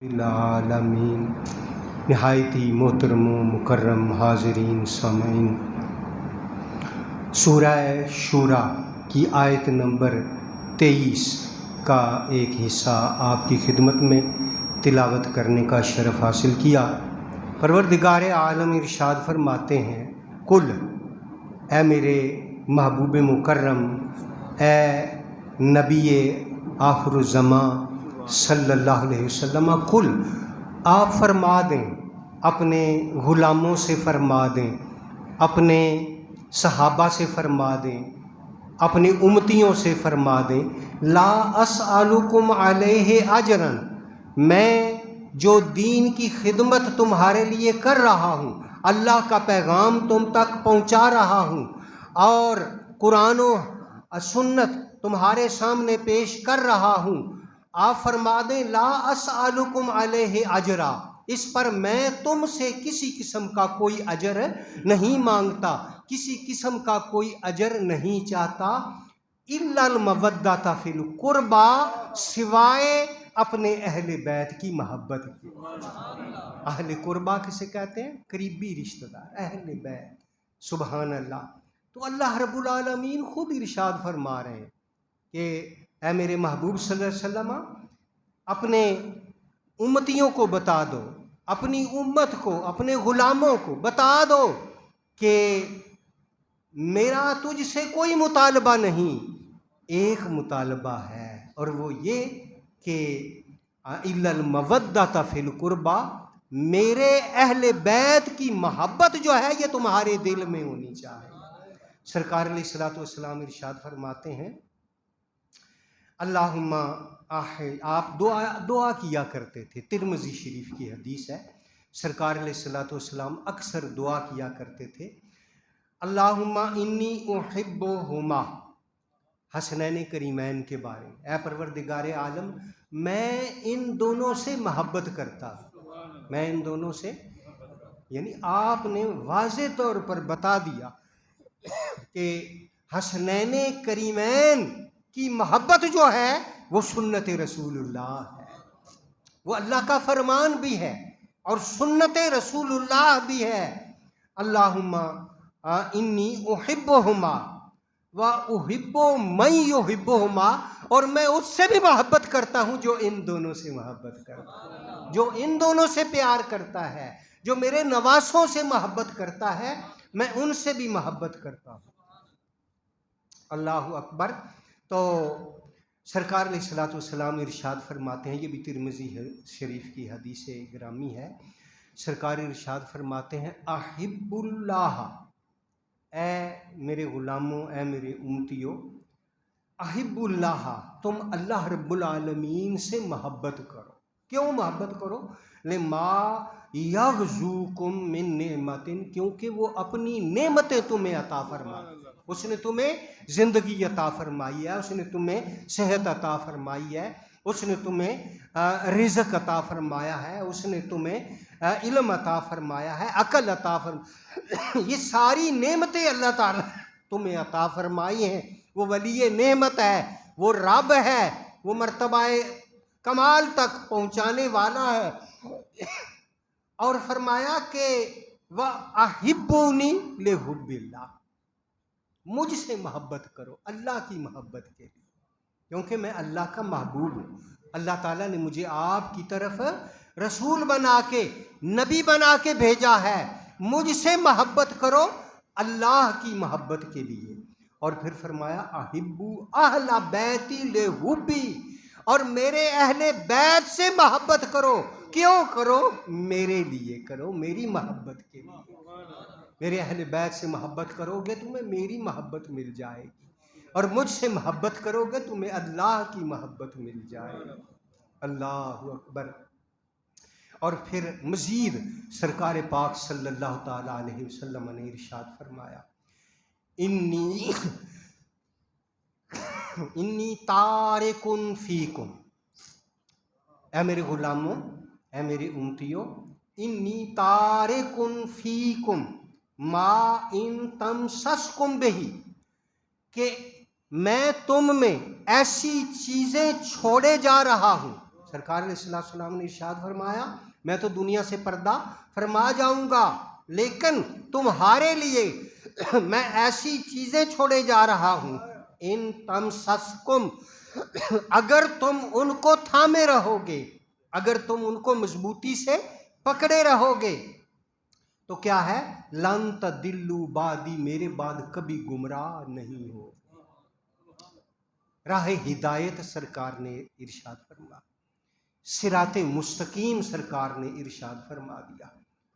العالمین نہایتی محترم و مکرم حاضرین سامعین، سورہ شورا کی آیت نمبر 23 کا ایک حصہ آپ کی خدمت میں تلاوت کرنے کا شرف حاصل کیا۔ پروردگار عالم ارشاد فرماتے ہیں، کل اے میرے محبوب مکرم، اے نبی آخر الزماں صلی اللہ علیہ وسلم، کل آپ فرما دیں، اپنے غلاموں سے فرما دیں، اپنے صحابہ سے فرما دیں، اپنی امتیوں سے فرما دیں، لا اسألکم علیہ اجرا، میں جو دین کی خدمت تمہارے لیے کر رہا ہوں، اللہ کا پیغام تم تک پہنچا رہا ہوں اور قرآن و سنت تمہارے سامنے پیش کر رہا ہوں، آپ فرما دیں لا اسألکم علیہ اجرا، اس پر میں تم سے کسی قسم کا کوئی اجر نہیں مانگتا، کسی قسم کا کوئی اجر نہیں چاہتا، الا المودۃ فی القربی، سوائے اپنے اہل بیت کی محبت کے۔ اہل قربا کسے کہتے ہیں؟ قریبی رشتہ دار، اہل بیت۔ سبحان اللہ۔ تو اللہ رب العالمین خود ارشاد فرما رہے ہیں کہ اے میرے محبوب صلی اللہ علیہ وسلم، اپنے امتیوں کو بتا دو، اپنی امت کو، اپنے غلاموں کو بتا دو کہ میرا تجھ سے کوئی مطالبہ نہیں، ایک مطالبہ ہے، اور وہ یہ کہ الا المودۃ فی القربی، میرے اہل بیت کی محبت جو ہے یہ تمہارے دل میں ہونی چاہیے۔ سرکار علیہ الصلوۃ والسلام ارشاد فرماتے ہیں، اللہم آپ دعا کیا کرتے تھے، ترمذی شریف کی حدیث ہے، سرکار علیہ الصلوۃ والسلام اکثر دعا کیا کرتے تھے، اللہم انی احبہما، حسنین کریمین کے بارے میں، اے پروردگار عالم میں ان دونوں سے محبت کرتا ہوں، میں ان دونوں سے، یعنی آپ نے واضح طور پر بتا دیا کہ حسنین کریمین کی محبت جو ہے وہ سنت رسول اللہ ہے، وہ اللہ کا فرمان بھی ہے اور سنت رسول اللہ بھی ہے۔ اللہم انی احبہما و احب من یحبہما، اور میں اس سے بھی محبت کرتا ہوں جو ان دونوں سے محبت کرتا ہے، جو ان دونوں سے پیار کرتا ہے، جو میرے نواسوں سے محبت کرتا ہے، میں ان سے بھی محبت کرتا ہوں۔ اللہ اکبر۔ تو سرکار علیہ الصلوۃ والسلام ارشاد فرماتے ہیں، یہ بھی ترمذی شریف کی حدیث گرامی ہے، سرکار ارشاد فرماتے ہیں، احب اللہ، اے میرے غلاموں، اے میرے امتیوں، احب اللہ، تم اللہ رب العالمین سے محبت کرو۔ کیوں محبت کرو؟ لما یغزوکم من نعمت، کیونکہ وہ اپنی نعمتیں تمہیں عطا فرمائے، اس نے تمہیں زندگی عطا فرمائی ہے، اس نے تمہیں صحت عطا فرمائی ہے، اس نے تمہیں رزق عطا فرمایا ہے، اس نے تمہیں علم عطا فرمایا ہے، عقل عطا فرمایا، یہ ساری نعمتیں اللہ تعالیٰ تمہیں عطا فرمائی ہیں۔ وہ ولی نعمت ہے، وہ رب ہے، وہ مرتبہ کمال تک پہنچانے والا ہے، اور فرمایا کہ وَأَحِبُّونِي لِحُبِّ اللَّهِ، مجھ سے محبت کرو اللہ کی محبت کے لیے، کیونکہ میں اللہ کا محبوب ہوں، اللہ تعالیٰ نے مجھے آپ کی طرف رسول بنا کے، نبی بنا کے بھیجا ہے، مجھ سے محبت کرو اللہ کی محبت کے لیے۔ اور پھر فرمایا احبو اہل بیتی لحبی، اور میرے اہل بیت سے محبت کرو۔ کیوں کرو؟ میرے لیے کرو، میری محبت کے لیے۔ میرے اہل بیت سے محبت کرو گے تمہیں میری محبت مل جائے گی، اور مجھ سے محبت کرو گے تمہیں اللہ کی محبت مل جائے گی۔ اللہ اکبر۔ اور پھر مزید سرکار پاک صلی اللہ تعالی علیہ وسلم نے ارشاد فرمایا، انی تارک فیکم، اے میرے غلاموں، اے میری امتیوں، انی تارک فیکم ما ان تمسسکم بہی، کہ میں تم میں ایسی چیزیں چھوڑے جا رہا ہوں، سرکار علیہ السلام نے ارشاد فرمایا میں تو دنیا سے پردہ فرما جاؤں گا، لیکن تمہارے لیے میں ایسی چیزیں چھوڑے جا رہا ہوں، ان تمسسکم، اگر تم ان کو تھامے رہو گے، اگر تم ان کو مضبوطی سے پکڑے رہو گے تو کیا ہے، لن تضلوا بعدی، میرے بعد کبھی گمراہ نہیں ہو۔ راہ ہدایت سرکار نے ارشاد فرمایا، صراط مستقیم سرکار نے ارشاد فرما دیا،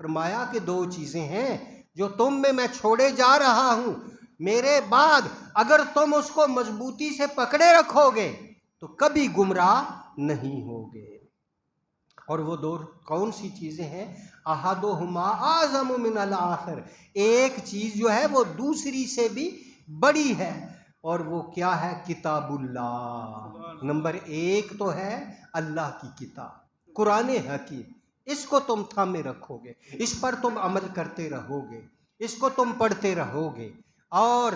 فرمایا کہ دو چیزیں ہیں جو تم میں چھوڑے جا رہا ہوں، میرے بعد اگر تم اس کو مضبوطی سے پکڑے رکھو گے تو کبھی گمراہ نہیں ہوگے۔ اور وہ دو کون سی چیزیں ہیں؟ احدہما اعظم من الآخر، ایک چیز جو ہے وہ دوسری سے بھی بڑی ہے، اور وہ کیا ہے؟ کتاب اللہ۔ نمبر ایک تو ہے اللہ کی کتاب، قرآن حکیم، اس کو تم تھامے رکھو گے، اس پر تم عمل کرتے رہو گے، اس کو تم پڑھتے رہو گے، اور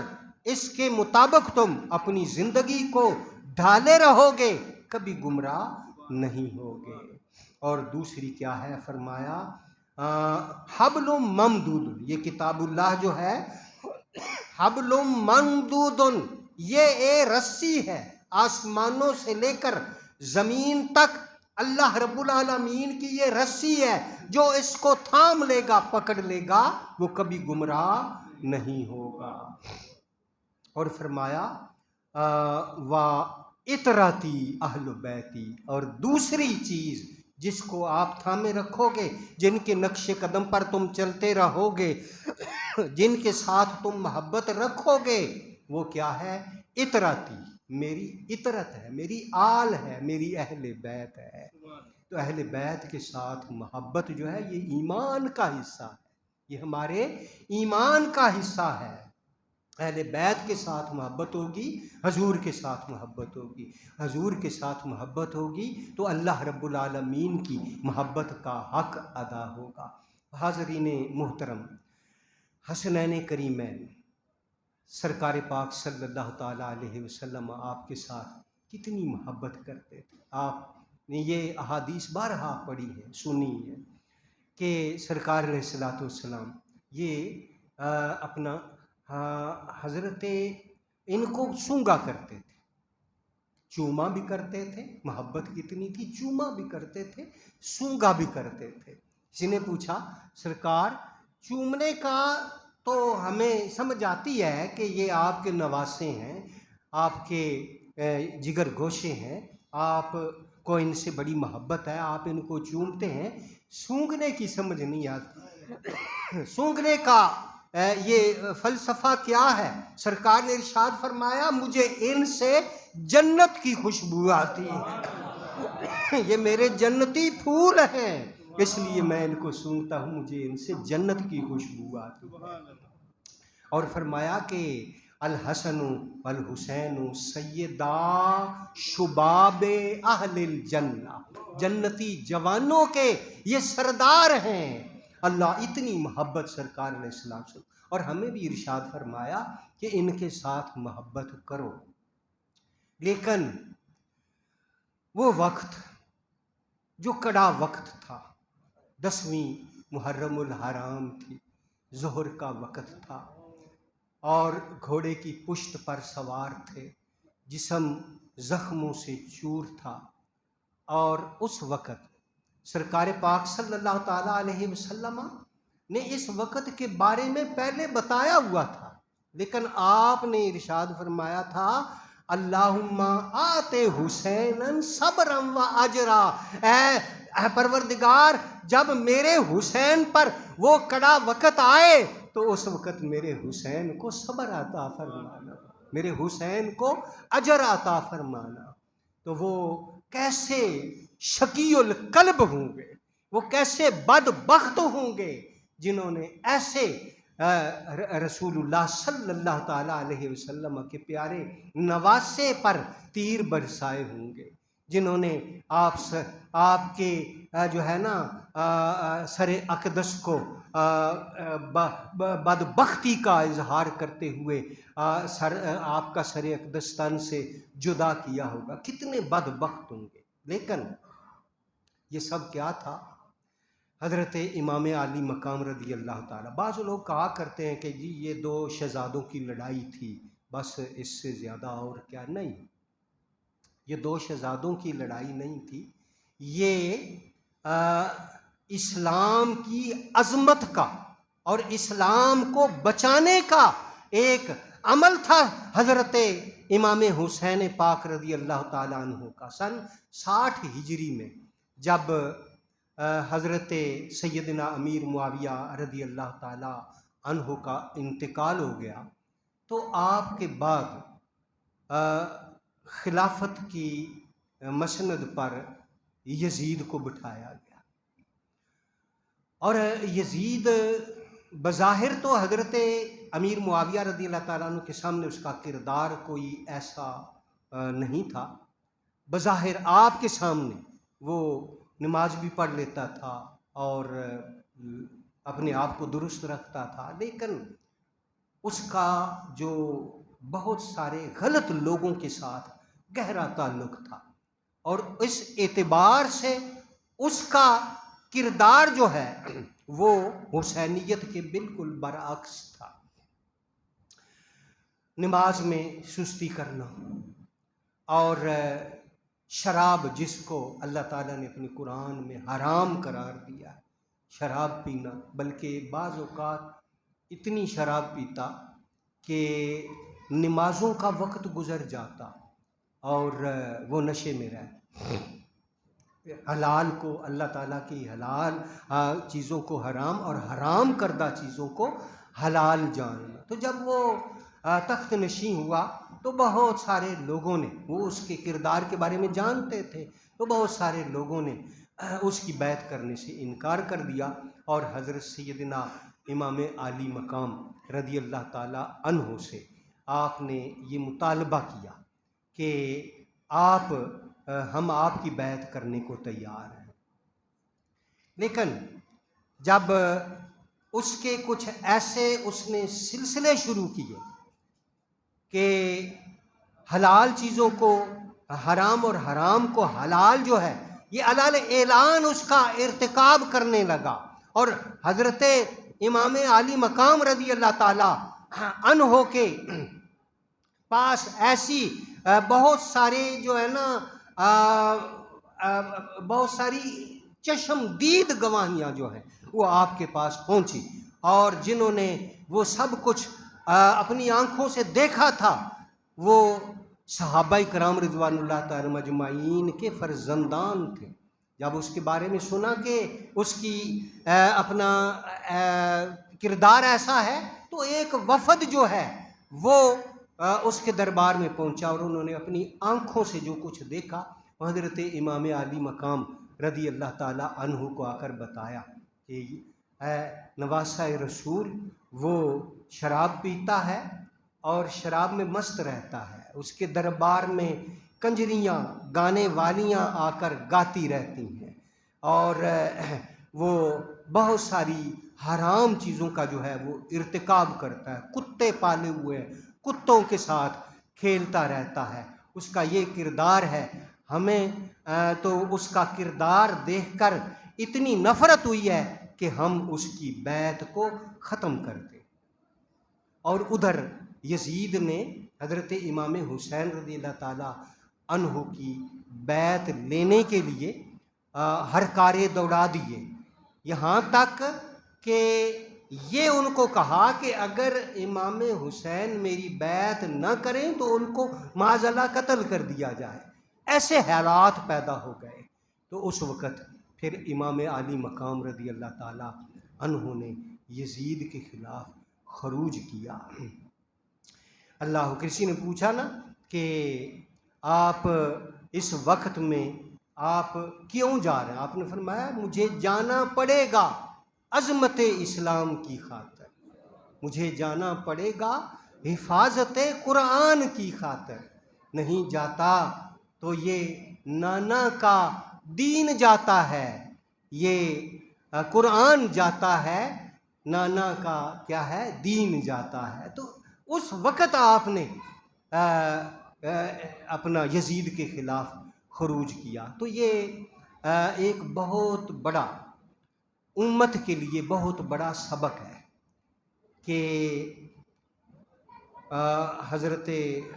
اس کے مطابق تم اپنی زندگی کو ڈھالے رہو گے، کبھی گمراہ نہیں ہوگے۔ اور دوسری کیا ہے؟ فرمایا حبل ممدود، یہ کتاب اللہ جو ہے حبل ممدود، یہ ایک رسی ہے، آسمانوں سے لے کر زمین تک اللہ رب العالمین کی یہ رسی ہے، جو اس کو تھام لے گا، پکڑ لے گا، وہ کبھی گمراہ نہیں ہوگا۔ اور فرمایا وَإِطْرَتِي اہل بیتی، اور دوسری چیز جس کو آپ تھامے رکھو گے، جن کے نقش قدم پر تم چلتے رہو گے، جن کے ساتھ تم محبت رکھو گے، وہ کیا ہے؟ اطرتی، میری اطرت ہے، میری آل ہے، میری اہل بیت ہے۔ تو اہل بیت کے ساتھ محبت جو ہے یہ ایمان کا حصہ ہے، یہ ہمارے ایمان کا حصہ ہے۔ اہل بیت کے ساتھ محبت ہوگی، حضور کے ساتھ محبت ہوگی، حضور کے ساتھ محبت ہوگی تو اللہ رب العالمین کی محبت کا حق ادا ہوگا۔ حاضرین محترم، حسنین کریمین سرکار پاک صلی اللہ تعالیٰ علیہ وسلم آپ کے ساتھ کتنی محبت کرتے تھے۔ آپ نے یہ احادیث بارہا پڑھی ہے، سنی ہے کہ سرکار علیہ السلام یہ اپنا حضرت ان کو سونگا کرتے تھے، چوما بھی کرتے تھے، محبت کتنی تھی، چوما بھی کرتے تھے، سونگا بھی کرتے تھے۔ کسی نے پوچھا سرکار چومنے کا تو ہمیں سمجھ آتی ہے کہ یہ آپ کے نواسے ہیں، آپ کے جگر گوشے ہیں، آپ کو ان سے بڑی محبت ہے، آپ ان کو چومتے ہیں، سونگنے کی سمجھ نہیں آتی، سونگنے کا یہ فلسفہ کیا ہے؟ سرکار نے ارشاد فرمایا مجھے ان سے جنت کی خوشبو آتی ہے، یہ میرے جنتی پھول ہیں، اس لیے میں ان کو سونگتا ہوں، مجھے ان سے جنت کی خوشبو آتی ہے۔ اور فرمایا کہ الحسن والحسین سیدا شباب اہل الجنہ، جنتی جوانوں کے یہ سردار ہیں۔ اللہ اتنی محبت سرکار علیہ السلام سے، اور ہمیں بھی ارشاد فرمایا کہ ان کے ساتھ محبت کرو۔ لیکن وہ وقت جو کڑا وقت تھا، 10ویں محرم الحرام تھی، ظہر کا وقت تھا، اور گھوڑے کی پشت پر سوار تھے، جسم زخموں سے چور تھا، اور اس وقت سرکار پاک صلی اللہ تعالیٰ علیہ وسلم نے اس وقت کے بارے میں پہلے بتایا ہوا تھا، لیکن آپ نے ارشاد فرمایا تھا اللہم آتے حسین صبرا و اجرا، اے پروردگار جب میرے حسین پر وہ کڑا وقت آئے تو اس وقت میرے حسین کو صبر عطا فرمانا، میرے حسین کو اجر عطا فرمانا۔ تو وہ کیسے شقی القلب ہوں گے، وہ کیسے بدبخت ہوں گے جنہوں نے ایسے رسول اللہ صلی اللہ تعالیٰ علیہ وسلم کے پیارے نواسے پر تیر برسائے ہوں گے، جنہوں نے آپ کے جو ہے نا سر اقدس کو بدبختی کا اظہار کرتے ہوئے آپ کا سر اقدس تن سے جدا کیا ہوگا، کتنے بدبخت ہوں گے۔ لیکن یہ سب کیا تھا؟ حضرت امام علی مقام رضی اللہ تعالیٰ. بعض لوگ کہا کرتے ہیں کہ جی یہ دو شہزادوں کی لڑائی تھی، بس اس سے زیادہ اور کیا. نہیں، یہ دو شہزادوں کی لڑائی نہیں تھی، یہ اسلام کی عظمت کا اور اسلام کو بچانے کا ایک عمل تھا حضرت امام حسین پاک رضی اللہ تعالیٰ عنہ کا. سن 60 ہجری میں جب حضرت سیدنا امیر معاویہ رضی اللہ تعالیٰ عنہ کا انتقال ہو گیا، تو آپ کے بعد خلافت کی مسند پر یزید کو بٹھایا گیا. اور یزید بظاہر تو حضرت امیر معاویہ رضی اللہ تعالیٰ عنہ کے سامنے اس کا کردار کوئی ایسا نہیں تھا. بظاہر آپ کے سامنے وہ نماز بھی پڑھ لیتا تھا اور اپنے آپ کو درست رکھتا تھا، لیکن اس کا جو بہت سارے غلط لوگوں کے ساتھ گہرا تعلق تھا، اور اس اعتبار سے اس کا کردار جو ہے وہ حسینیت کے بالکل برعکس تھا. نماز میں سستی کرنا اور شراب، جس کو اللہ تعالیٰ نے اپنے قرآن میں حرام قرار دیا، شراب پینا، بلکہ بعض اوقات اتنی شراب پیتا کہ نمازوں کا وقت گزر جاتا اور وہ نشے میں رہتا. حلال کو، اللہ تعالیٰ کی حلال چیزوں کو حرام اور حرام کردہ چیزوں کو حلال جاننا. تو جب وہ تخت نشین ہوا تو بہت سارے لوگوں نے، وہ اس کے کردار کے بارے میں جانتے تھے، تو بہت سارے لوگوں نے اس کی بیعت کرنے سے انکار کر دیا، اور حضرت سیدنا امام علی مقام رضی اللہ تعالیٰ عنہ سے آپ نے یہ مطالبہ کیا کہ ہم آپ کی بیعت کرنے کو تیار ہیں. لیکن جب اس کے کچھ ایسے اس نے سلسلے شروع کیے کہ حلال چیزوں کو حرام اور حرام کو حلال جو ہے یہ علل اعلان اس کا ارتکاب کرنے لگا، اور حضرت امام علی مقام رضی اللہ تعالیٰ عنہ کے پاس ایسی بہت سارے جو ہے نا بہت ساری چشم دید گواہیاں جو ہیں وہ آپ کے پاس پہنچی، اور جنہوں نے وہ سب کچھ اپنی آنکھوں سے دیکھا تھا وہ صحابہ کرام رضوان اللہ تعالی مجمعین کے فرزندان تھے. جب اس کے بارے میں سنا کہ اس کی اپنا کردار ایسا ہے، تو ایک وفد جو ہے وہ اس کے دربار میں پہنچا، اور انہوں نے اپنی آنکھوں سے جو کچھ دیکھا حضرت امام علی مقام رضی اللہ تعالیٰ عنہ کو آ کر بتایا کہ اے نواسہ رسول، وہ شراب پیتا ہے اور شراب میں مست رہتا ہے، اس کے دربار میں کنجریاں گانے والیاں آ کر گاتی رہتی ہیں، اور وہ بہت ساری حرام چیزوں کا جو ہے وہ ارتکاب کرتا ہے، کتے پالے ہوئے کتوں کے ساتھ کھیلتا رہتا ہے، اس کا یہ کردار ہے. ہمیں تو اس کا کردار دیکھ کر اتنی نفرت ہوئی ہے کہ ہم اس کی بیعت کو ختم کر دیں. اور ادھر یزید نے حضرت امام حسین رضی اللہ تعالیٰ عنہ کی بیعت لینے کے لیے ہر کارے دوڑا دیے، یہاں تک کہ یہ ان کو کہا کہ اگر امام حسین میری بیعت نہ کریں تو ان کو معاذ اللہ قتل کر دیا جائے. ایسے حالات پیدا ہو گئے. تو اس وقت پھر امام علی مقام رضی اللہ تعالیٰ عنہ نے یزید کے خلاف خروج کیا. اللہ، کسی نے پوچھا نا کہ آپ اس وقت میں آپ کیوں جا رہے ہیں؟ آپ نے فرمایا مجھے جانا پڑے گا عظمت اسلام کی خاطر، مجھے جانا پڑے گا حفاظت قرآن کی خاطر. نہیں جاتا تو یہ نانا کا دین جاتا ہے، یہ قرآن جاتا ہے، نانا کا کیا ہے، دین جاتا ہے. تو اس وقت آپ نے اپنا یزید کے خلاف خروج کیا. تو یہ ایک بہت بڑا امت کے لیے بہت بڑا سبق ہے کہ حضرت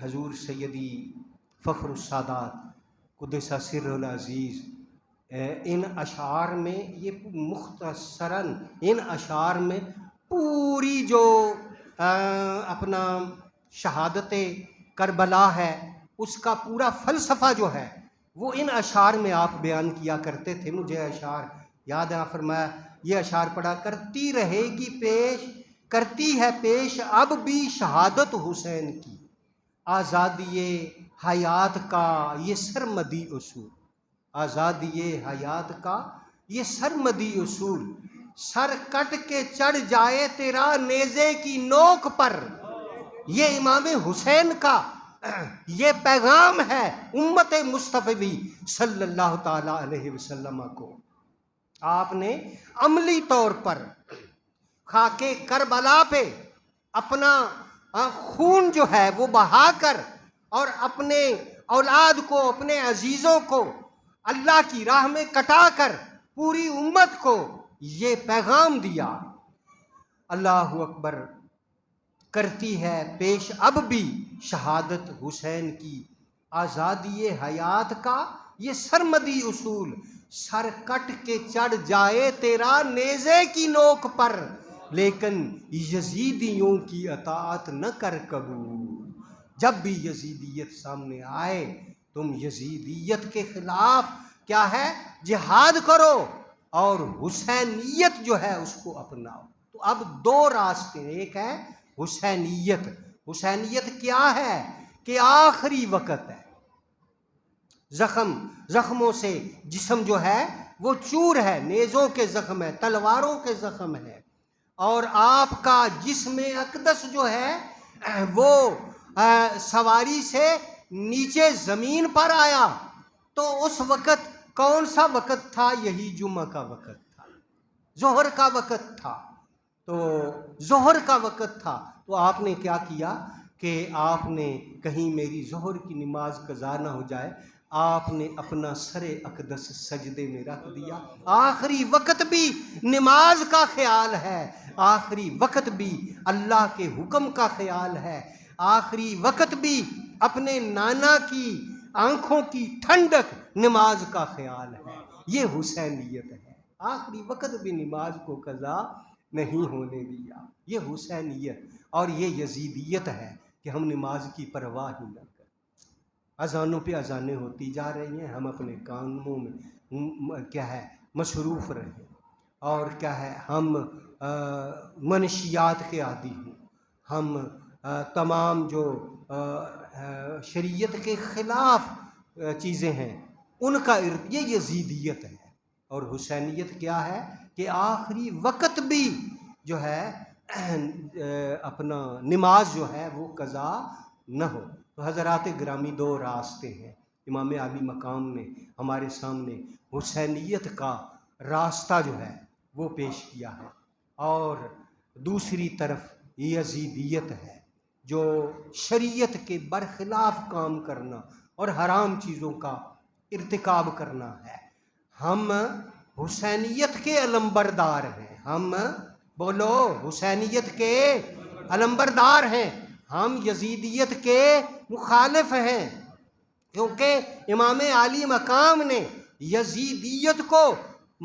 حضور سیدی فخر السادات قدس سر العزیز ان اشعار میں یہ مختصراً ان اشعار میں پوری جو اپنا شہادت کربلا ہے اس کا پورا فلسفہ جو ہے وہ ان اشعار میں آپ بیان کیا کرتے تھے۔ مجھے اشعار یاد ہے، فرمایا یہ اشعار پڑھا کرتی رہے گی پیش، کرتی ہے پیش اب بھی شہادت حسین کی، آزادی حیات کا یہ سرمدی اصول، آزادی حیات کا یہ سرمدی اصول، سر کٹ کے چڑھ جائے تیرا نیزے کی نوک پر، یہ امام حسین کا یہ پیغام ہے امت مصطفی صلی اللہ تعالی علیہ وسلم کو۔ آپ نے عملی طور پر خاک کربلا پہ اپنا خون جو ہے وہ بہا کر اور اپنے اولاد کو، اپنے عزیزوں کو اللہ کی راہ میں کٹا کر پوری امت کو یہ پیغام دیا، اللہ اکبر، کرتی ہے پیش اب بھی شہادت حسین کی، آزادی حیات کا یہ سرمدی اصول، سر کٹ کے چڑھ جائے تیرا نیزے کی نوک پر، لیکن یزیدیوں کی اطاعت نہ کر قبول، جب بھی یزیدیت سامنے آئے تم یزیدیت کے خلاف کیا ہے جہاد کرو اور حسینیت جو ہے اس کو اپناؤ۔ تو اب دو راستے، ایک ہے حسینیت، حسینیت کیا ہے کہ آخری وقت ہے، زخموں سے جسم جو ہے وہ چور ہے، نیزوں کے زخم ہے، تلواروں کے زخم ہے، اور آپ کا جسم اقدس جو ہے وہ سواری سے نیچے زمین پر آیا، تو اس وقت کون سا وقت تھا؟ یہی جمعہ کا وقت تھا، ظہر کا وقت تھا، تو ظہر کا وقت تھا، تو آپ نے کیا کیا کہ آپ نے کہیں میری ظہر کی نماز قضا نہ ہو جائے، آپ نے اپنا سر اقدس سجدے میں رکھ دیا۔ آخری وقت بھی نماز کا خیال ہے، آخری وقت بھی اللہ کے حکم کا خیال ہے، آخری وقت بھی اپنے نانا کی آنکھوں کی ٹھنڈک نماز کا خیال ہے، یہ حسینیت ہے۔ آخری وقت بھی نماز کو قضا نہیں ہونے دیا، یہ حسینیت اور یہ یزیدیت ہے کہ ہم نماز کی پرواہ ہی نہ کریں۔ اذانوں پہ اذانیں ہوتی جا رہی ہیں، ہم اپنے کاموں میں کیا ہے مصروف رہیں، اور کیا ہے ہم منشیات کے عادی ہوں، ہم تمام جو شریعت کے خلاف چیزیں ہیں ان کا یہ یزیدیت ہے۔ اور حسینیت کیا ہے کہ آخری وقت بھی جو ہے اپنا نماز جو ہے وہ قضا نہ ہو۔ تو حضرات گرامی دو راستے ہیں، امام عالی مقام نے ہمارے سامنے حسینیت کا راستہ جو ہے وہ پیش کیا ہے، اور دوسری طرف یزیدیت ہے جو شریعت کے برخلاف کام کرنا اور حرام چیزوں کا ارتکاب کرنا ہے۔ ہم حسینیت کے علمبردار ہیں، ہم بولو حسینیت کے علمبردار ہیں، ہم یزیدیت کے مخالف ہیں، کیونکہ امام عالی مقام نے یزیدیت کو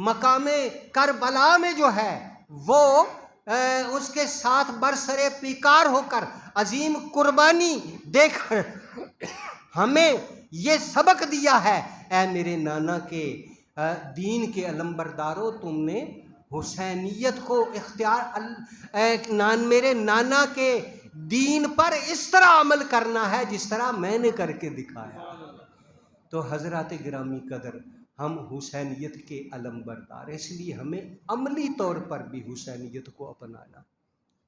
مقام کربلا میں جو ہے وہ اس کے ساتھ برسرے پیکار ہو کر عظیم قربانی دے کر ہمیں یہ سبق دیا ہے، اے میرے نانا کے دین کے علمبردارو، تم نے حسینیت کو اختیار میرے نانا کے دین پر اس طرح عمل کرنا ہے جس طرح میں نے کر کے دکھایا۔ تو حضرات گرامی قدر، ہم حسینیت کے علمبردار، اس لیے ہمیں عملی طور پر بھی حسینیت کو اپنانا،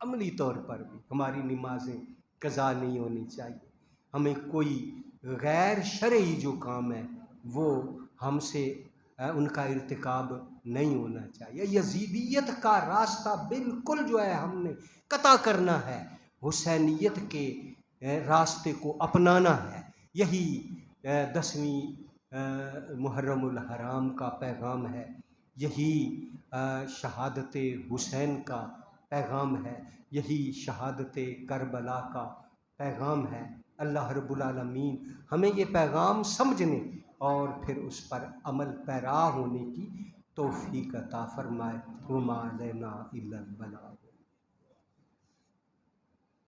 عملی طور پر بھی ہماری نمازیں قضا نہیں ہونی چاہیے، ہمیں کوئی غیر شرعی جو کام ہے وہ ہم سے ان کا ارتکاب نہیں ہونا چاہیے۔ یزیدیت کا راستہ بالکل جو ہے ہم نے قطع کرنا ہے، حسینیت کے راستے کو اپنانا ہے۔ یہی 10ویں محرم الحرام کا پیغام ہے، یہی شہادت حسین کا پیغام ہے، یہی شہادت کربلا کا پیغام ہے۔ اللہ رب العالمین ہمیں یہ پیغام سمجھنے اور پھر اس پر عمل پیرا ہونے کی توفیق عطا فرمائے۔ وما علینا الا البلاغ۔